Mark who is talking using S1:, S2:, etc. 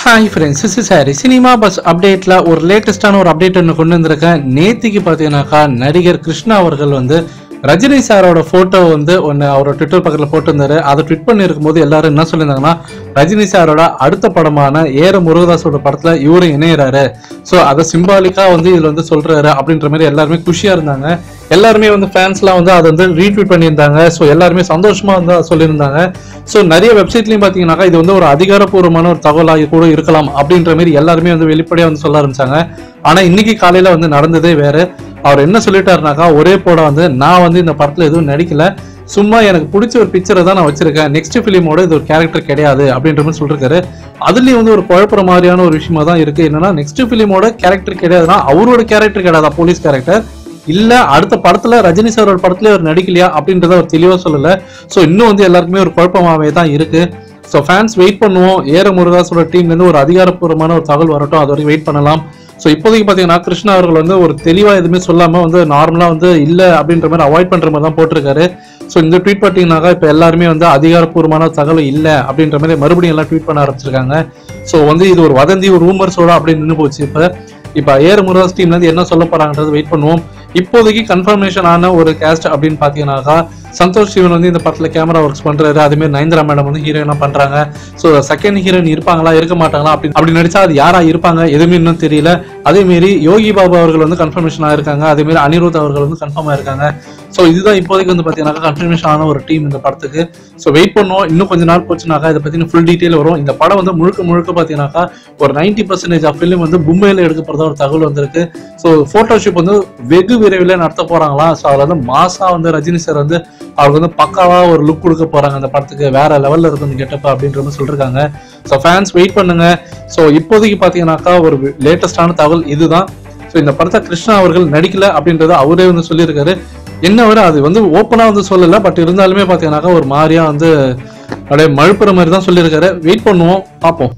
S1: Hi friends, this is Harry. Cinema Bus updateல ஒரு லேட்டஸ்டான ஒரு update ஒன்று கொண்டு வந்திருக்கேன். நேத்திக்கு பார்த்தீங்கன்னாக்கா நடிகர் கிருஷ்ணா அவர்கள் வந்து ரஜினி சாரோட போட்டோ வந்து ஒன்று அவரோட ட்விட்டர் பக்கத்தில் போட்டிருந்தாரு. அதை ட்விட் பண்ணியிருக்கும் போது எல்லாரும் என்ன சொல்லியிருந்தாங்கன்னா, ரஜினி சாரோட அடுத்த படமான ஏர முருகதாஸோட படத்துல இவரும் இணையிறாரு. ஸோ அதை சிம்பாலிக்கா வந்து இதுல வந்து சொல்றாரு அப்படின்ற மாதிரி எல்லாருமே குஷியா இருந்தாங்க. எல்லாருமே வந்து ஃபேன்ஸ்லாம் வந்து அதை வந்து ரீட்வீட் பண்ணியிருந்தாங்க. ஸோ எல்லாருமே சந்தோஷமா வந்து சொல்லியிருந்தாங்க. ஸோ நிறைய வெப்சைட்லையும் பார்த்தீங்கன்னாக்கா இது வந்து ஒரு அதிகாரப்பூர்வமான ஒரு தகவலாக கூட இருக்கலாம் அப்படின்ற மாதிரி எல்லாருமே வந்து வெளிப்படையாக வந்து சொல்ல ஆரம்பிச்சாங்க. ஆனா இன்னைக்கு காலையில வந்து நடந்ததே வேற. அவர் என்ன சொல்லிட்டாருனாக்கா, ஒரே போட வந்து நான் வந்து இந்த படத்துல எதுவும் நடிக்கல, சும்மா எனக்கு பிடிச்ச ஒரு பிக்சரை தான் நான் வச்சிருக்கேன், நெக்ஸ்ட் பிலிமோட இது ஒரு கேரக்டர் கிடையாது அப்படின்ற மாதிரி சொல்லிருக்காரு. அதுலயும் வந்து ஒரு குழப்பற மாதிரியான ஒரு விஷயமா தான் இருக்கு. என்னன்னா, நெக்ஸ்ட் பிலிமோட கேரக்டர் கிடையாதுன்னா அவரோட கேரக்டர் கிடையாதா போலீஸ் கேரக்டர், இல்ல அடுத்த படத்துல ரஜினி சாரோட படத்துல ஒரு நடிக்கலையா அப்படின்றத ஒரு தெளிவா சொல்லல. ஸோ இன்னும் வந்து எல்லாருக்குமே ஒரு குழப்பமாவே தான் இருக்கு. ஸோ ஃபேன்ஸ் வெயிட் பண்ணுவோம். ஏர முருகாஸோட டீம்ல இருந்து ஒரு அதிகாரப்பூர்வமான ஒரு தகவல் வரட்டும், அது வரைக்கும் வெயிட் பண்ணலாம். ஸோ இப்போதைக்கு பார்த்தீங்கன்னா கிருஷ்ணா அவர்கள் வந்து ஒரு தெளிவாக எதுவுமே சொல்லாமல் வந்து நார்மலாக வந்து இல்லை அப்படின்ற மாதிரி அவாய்ட் பண்ணுற மாதிரி தான் போட்டிருக்காரு. ஸோ இந்த ட்வீட் பார்த்தீங்கன்னாக்கா இப்போ எல்லாருமே வந்து அதிகாரப்பூர்வமான தகவல் இல்லை அப்படின்ற மாதிரி மறுபடியும் எல்லாம் ட்வீட் பண்ண ஆரம்பிச்சிருக்காங்க. ஸோ வந்து இது ஒரு வதந்தி, ஒரு ரூமர்ஸோட அப்படின்னு நின்று போச்சு. இப்போ ஏர முருகாஸ் டீம்லேருந்து என்ன சொல்ல போறாங்கன்றது வெயிட் பண்ணுவோம். இப்போதைக்கு கன்ஃபர்மேஷன் ஆன ஒரு கேஸ்ட் அப்படின்னு பார்த்தீங்கன்னாக்கா, சந்தோஷ் சிவன் வந்து இந்த படத்துல கேமரா ஒர்க்ஸ் பண்றாரு. அதேமாதிரி நயன்தாரா மேடம் வந்து ஹீரோயினா பண்றாங்க. ஸோ செகண்ட் ஹீரோயின் இருப்பாங்களா இருக்க மாட்டாங்களா அப்படி நடிச்சா அது யாரா இருப்பாங்க எதுவுமே இன்னும் தெரியல. அதே மாரி யோகி பாபு அவர்கள் வந்து கன்ஃபர்மேஷன் ஆயிருக்காங்க. அதே மாதிரி அனிருத் அவர்கள் வந்து கன்ஃபார்ம் ஆயிருக்காங்க. ஸோ இதுதான் இப்போதைக்கு வந்து பாத்தீங்கன்னா கன்ஃபர்மேஷன் ஆன ஒரு டீம் இந்த படத்துக்கு. ஸோ வெயிட் பண்ணுவோம். இன்னும் கொஞ்ச நாள் போச்சுனாக்கா இதை பத்தி ஃபுல் டீடைல் வரும். இந்த படம் வந்து முழுக்க பாத்தீங்கன்னாக்கா ஒரு 90% ஆஃப் ஃபிலிம் வந்து மும்பையில எடுக்க போறதா ஒரு தகவல் வந்திருக்கு. ஸோ போட்டோஷூட் வந்து வெகு விரைவில் நடத்த போறாங்களா. ஸோ அதுல வந்து மாசா வந்து ரஜினி சார் வந்து அவருக்கு வந்து பக்காவா ஒரு லுக் கொடுக்க போறாங்க அந்த படத்துக்கு, வேற லெவல்ல இருக்கு அந்த கெட்டப் அப்படின்ற மாதிரி சொல்லிருக்காங்க. ஸோ ஃபேன்ஸ் வெயிட் பண்ணுங்க. ஸோ இப்போதைக்கு பாத்தீங்கன்னாக்கா ஒரு லேட்டஸ்டான தகவல் இதுதான். ஸோ இந்த படத்தை கிருஷ்ணா அவர்கள் நடிக்கல அப்படின்றத அவரே வந்து சொல்லியிருக்காரு. என்ன வர அது வந்து ஓப்பனா வந்து சொல்லல, பட் இருந்தாலுமே பாத்தீங்கன்னாக்கா ஒரு மாதிரியா வந்து அப்படியே மழுப்புற மாதிரி தான் சொல்லியிருக்காரு. வெயிட் பண்ணுவோம், பார்ப்போம்.